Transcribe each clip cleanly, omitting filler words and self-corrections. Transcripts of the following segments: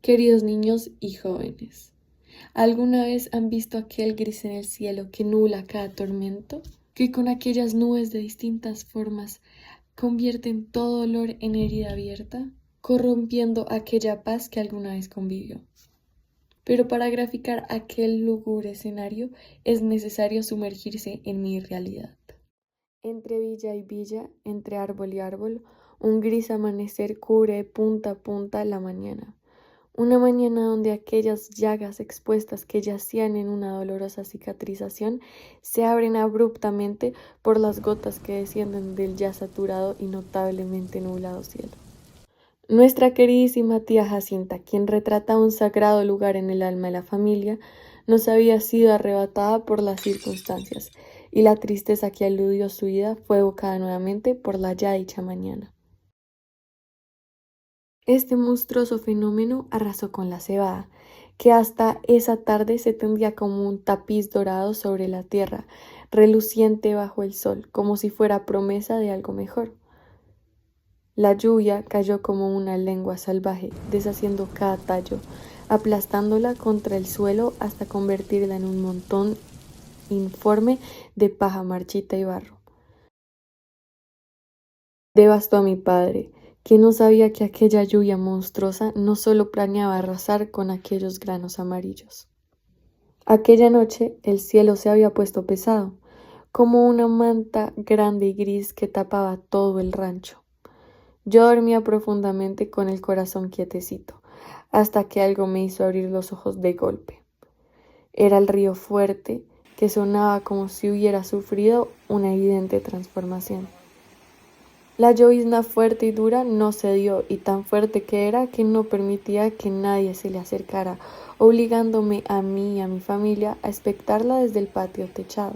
Queridos niños y jóvenes, ¿alguna vez han visto aquel gris en el cielo que nubla cada tormento? Que con aquellas nubes de distintas formas convierten todo dolor en herida abierta, corrompiendo aquella paz que alguna vez convivió. Pero para graficar aquel lúgubre escenario es necesario sumergirse en mi realidad. Entre villa y villa, entre árbol y árbol, un gris amanecer cubre de punta a punta la mañana. Una mañana donde aquellas llagas expuestas que yacían en una dolorosa cicatrización se abren abruptamente por las gotas que descienden del ya saturado y notablemente nublado cielo. Nuestra queridísima tía Jacinta, quien retrata un sagrado lugar en el alma de la familia, nos había sido arrebatada por las circunstancias, y la tristeza que aludió su vida fue evocada nuevamente por la ya dicha mañana. Este monstruoso fenómeno arrasó con la cebada, que hasta esa tarde se tendía como un tapiz dorado sobre la tierra, reluciente bajo el sol, como si fuera promesa de algo mejor. La lluvia cayó como una lengua salvaje, deshaciendo cada tallo, aplastándola contra el suelo hasta convertirla en un montón informe de paja marchita y barro. Devastó a mi padre, que no sabía que aquella lluvia monstruosa no solo planeaba arrasar con aquellos granos amarillos. Aquella noche el cielo se había puesto pesado, como una manta grande y gris que tapaba todo el rancho. Yo dormía profundamente con el corazón quietecito, hasta que algo me hizo abrir los ojos de golpe. Era el río fuerte, que sonaba como si hubiera sufrido una evidente transformación. La llovizna fuerte y dura no cedió, y tan fuerte que era que no permitía que nadie se le acercara, obligándome a mí y a mi familia a expectarla desde el patio techado.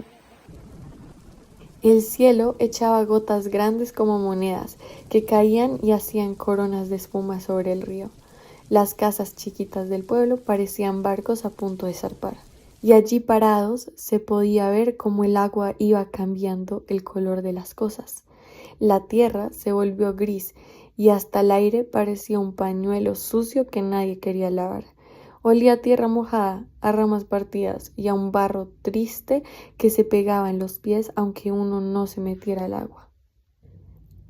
El cielo echaba gotas grandes como monedas, que caían y hacían coronas de espuma sobre el río. Las casas chiquitas del pueblo parecían barcos a punto de zarpar, y allí parados se podía ver cómo el agua iba cambiando el color de las cosas. La tierra se volvió gris y hasta el aire parecía un pañuelo sucio que nadie quería lavar. Olía a tierra mojada, a ramas partidas y a un barro triste que se pegaba en los pies aunque uno no se metiera al agua.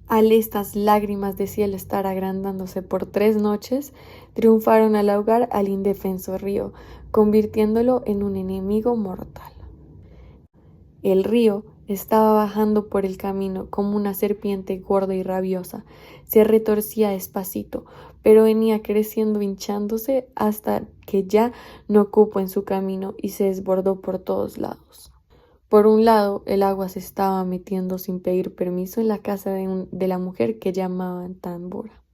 Al estas lágrimas de cielo estar agrandándose por 3 noches, triunfaron al ahogar al indefenso río, convirtiéndolo en un enemigo mortal. El río estaba bajando por el camino como una serpiente gorda y rabiosa. Se retorcía despacito, pero venía creciendo, hinchándose hasta que ya no cupo en su camino y se desbordó por todos lados. Por un lado, el agua se estaba metiendo sin pedir permiso en la casa de la mujer que llamaban Tambora.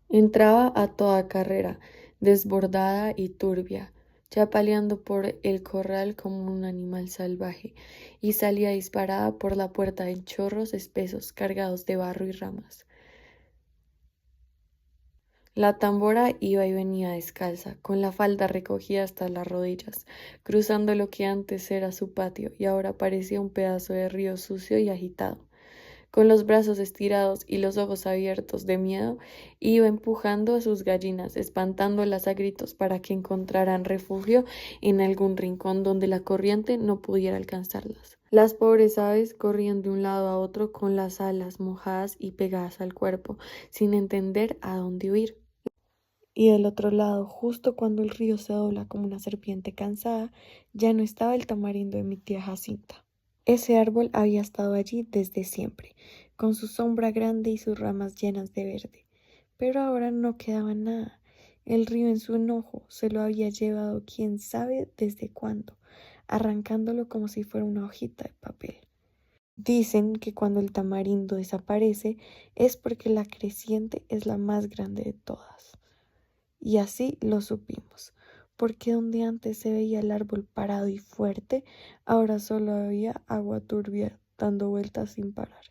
Entraba a toda carrera, desbordada y turbia, chapaleando por el corral como un animal salvaje, y salía disparada por la puerta en chorros espesos cargados de barro y ramas. La tambora iba y venía descalza, con la falda recogida hasta las rodillas, cruzando lo que antes era su patio y ahora parecía un pedazo de río sucio y agitado. Con los brazos estirados y los ojos abiertos de miedo, iba empujando a sus gallinas, espantándolas a gritos para que encontraran refugio en algún rincón donde la corriente no pudiera alcanzarlas. Las pobres aves corrían de un lado a otro con las alas mojadas y pegadas al cuerpo, sin entender a dónde huir. Y del otro lado, justo cuando el río se dobla como una serpiente cansada, ya no estaba el tamarindo de mi tía Jacinta. Ese árbol había estado allí desde siempre, con su sombra grande y sus ramas llenas de verde. Pero ahora no quedaba nada. El río en su enojo se lo había llevado quién sabe desde cuándo, arrancándolo como si fuera una hojita de papel. Dicen que cuando el tamarindo desaparece es porque la creciente es la más grande de todas. Y así lo supimos, porque donde antes se veía el árbol parado y fuerte, ahora solo había agua turbia dando vueltas sin parar.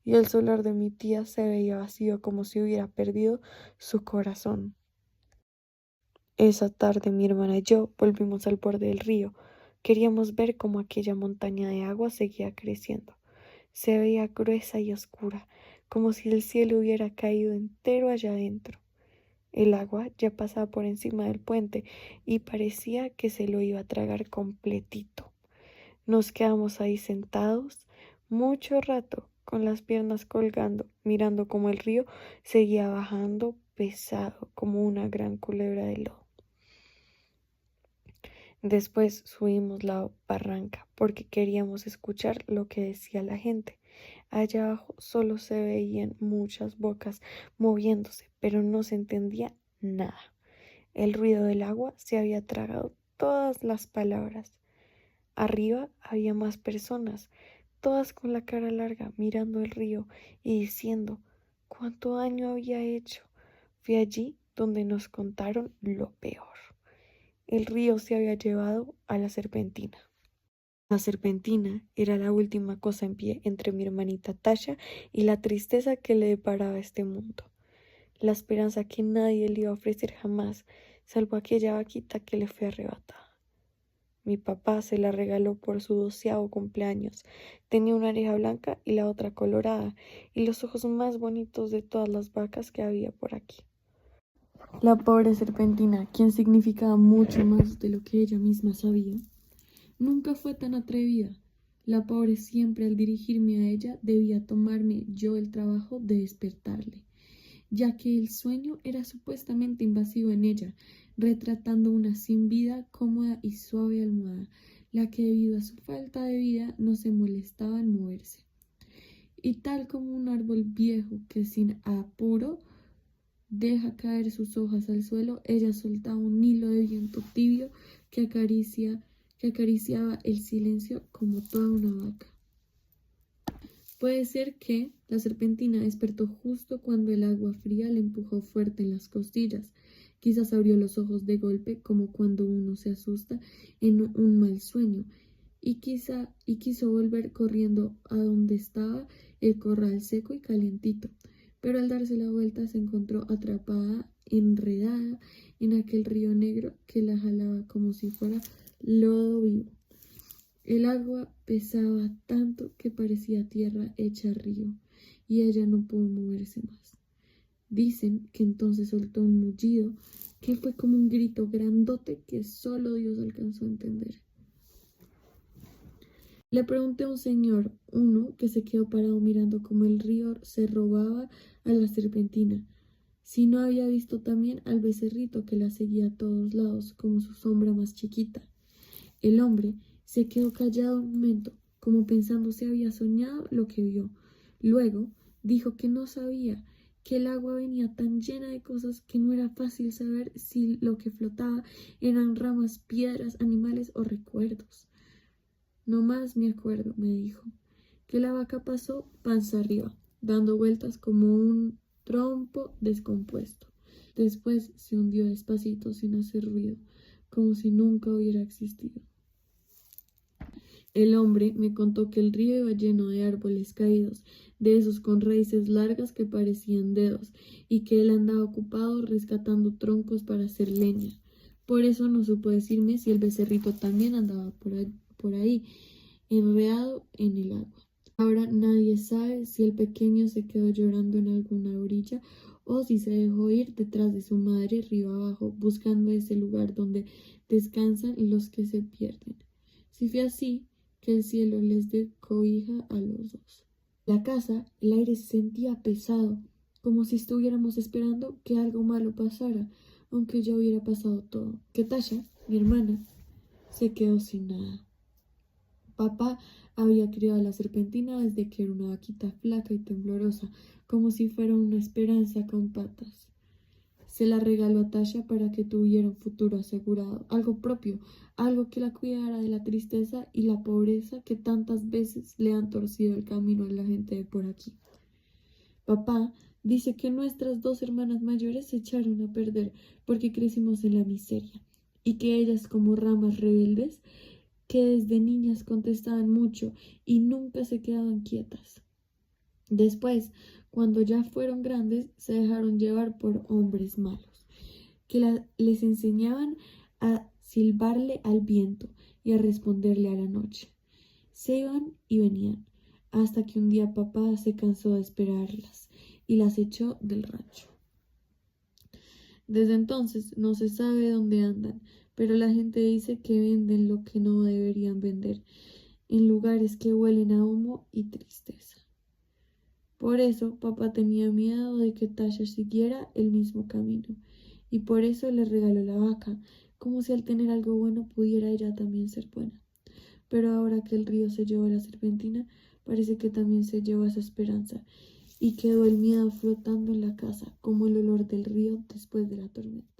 Y el solar de mi tía se veía vacío como si hubiera perdido su corazón. Esa tarde mi hermana y yo volvimos al borde del río. Queríamos ver cómo aquella montaña de agua seguía creciendo. Se veía gruesa y oscura, como si el cielo hubiera caído entero allá adentro. El agua ya pasaba por encima del puente y parecía que se lo iba a tragar completito. Nos quedamos ahí sentados mucho rato, con las piernas colgando, mirando cómo el río seguía bajando pesado como una gran culebra de lodo. Después subimos la barranca porque queríamos escuchar lo que decía la gente. Allá abajo solo se veían muchas bocas moviéndose, pero no se entendía nada. El ruido del agua se había tragado todas las palabras. Arriba había más personas, todas con la cara larga, mirando el río y diciendo cuánto daño había hecho. Fue allí donde nos contaron lo peor. El río se había llevado a la serpentina. La serpentina era la última cosa en pie entre mi hermanita Tasha y la tristeza que le deparaba este mundo. La esperanza que nadie le iba a ofrecer jamás, salvo aquella vaquita que le fue arrebatada. Mi papá se la regaló por su 12º cumpleaños. Tenía una oreja blanca y la otra colorada, y los ojos más bonitos de todas las vacas que había por aquí. La pobre serpentina, quien significaba mucho más de lo que ella misma sabía, nunca fue tan atrevida. La pobre siempre al dirigirme a ella debía tomarme yo el trabajo de despertarle, ya que el sueño era supuestamente invasivo en ella, retratando una sin vida, cómoda y suave almohada, la que debido a su falta de vida no se molestaba en moverse. Y tal como un árbol viejo que sin apuro deja caer sus hojas al suelo, ella soltaba un hilo de viento tibio que acariciaba el silencio como toda una vaca. Puede ser que la serpentina despertó justo cuando el agua fría le empujó fuerte en las costillas. Quizás abrió los ojos de golpe, como cuando uno se asusta en un mal sueño, y quiso volver corriendo a donde estaba el corral seco y calientito. Pero al darse la vuelta se encontró atrapada, enredada en aquel río negro que la jalaba como si fuera lodo vivo. El agua pesaba tanto que parecía tierra hecha río, y ella no pudo moverse más. Dicen que entonces soltó un mullido que fue como un grito grandote que solo Dios alcanzó a entender. Le pregunté a un señor, uno que se quedó parado mirando cómo el río se robaba a la serpentina, si no había visto también al becerrito que la seguía a todos lados como su sombra más chiquita. El hombre se quedó callado un momento, como pensando si había soñado lo que vio. Luego dijo que no sabía, que el agua venía tan llena de cosas que no era fácil saber si lo que flotaba eran ramas, piedras, animales o recuerdos. No más me acuerdo, me dijo, que la vaca pasó panza arriba, dando vueltas como un trompo descompuesto. Después se hundió despacito sin hacer ruido, como si nunca hubiera existido. El hombre me contó que el río iba lleno de árboles caídos, de esos con raíces largas que parecían dedos, y que él andaba ocupado rescatando troncos para hacer leña. Por eso no supo decirme si el becerrito también andaba por ahí, enredado en el agua. Ahora nadie sabe si el pequeño se quedó llorando en alguna orilla o si se dejó ir detrás de su madre río abajo, buscando ese lugar donde descansan los que se pierden. Si fue así, que el cielo les dé cobija a los dos. La casa, el aire se sentía pesado, como si estuviéramos esperando que algo malo pasara, aunque ya hubiera pasado todo. Que Tasha, mi hermana, se quedó sin nada. Papá había criado a la serpentina desde que era una vaquita flaca y temblorosa, como si fuera una esperanza con patas. Se la regaló a Tasha para que tuviera un futuro asegurado, algo propio, algo que la cuidara de la tristeza y la pobreza que tantas veces le han torcido el camino a la gente de por aquí. Papá dice que nuestras 2 hermanas mayores se echaron a perder porque crecimos en la miseria y que ellas, como ramas rebeldes, que desde niñas contestaban mucho y nunca se quedaban quietas. Después, cuando ya fueron grandes, se dejaron llevar por hombres malos, que les enseñaban a silbarle al viento y a responderle a la noche. Se iban y venían, hasta que un día papá se cansó de esperarlas y las echó del rancho. Desde entonces no se sabe dónde andan, pero la gente dice que venden lo que no deberían vender, en lugares que huelen a humo y tristeza. Por eso papá tenía miedo de que Tasha siguiera el mismo camino, y por eso le regaló la vaca, como si al tener algo bueno pudiera ella también ser buena. Pero ahora que el río se llevó a la serpentina, parece que también se llevó esa esperanza, y quedó el miedo flotando en la casa, como el olor del río después de la tormenta.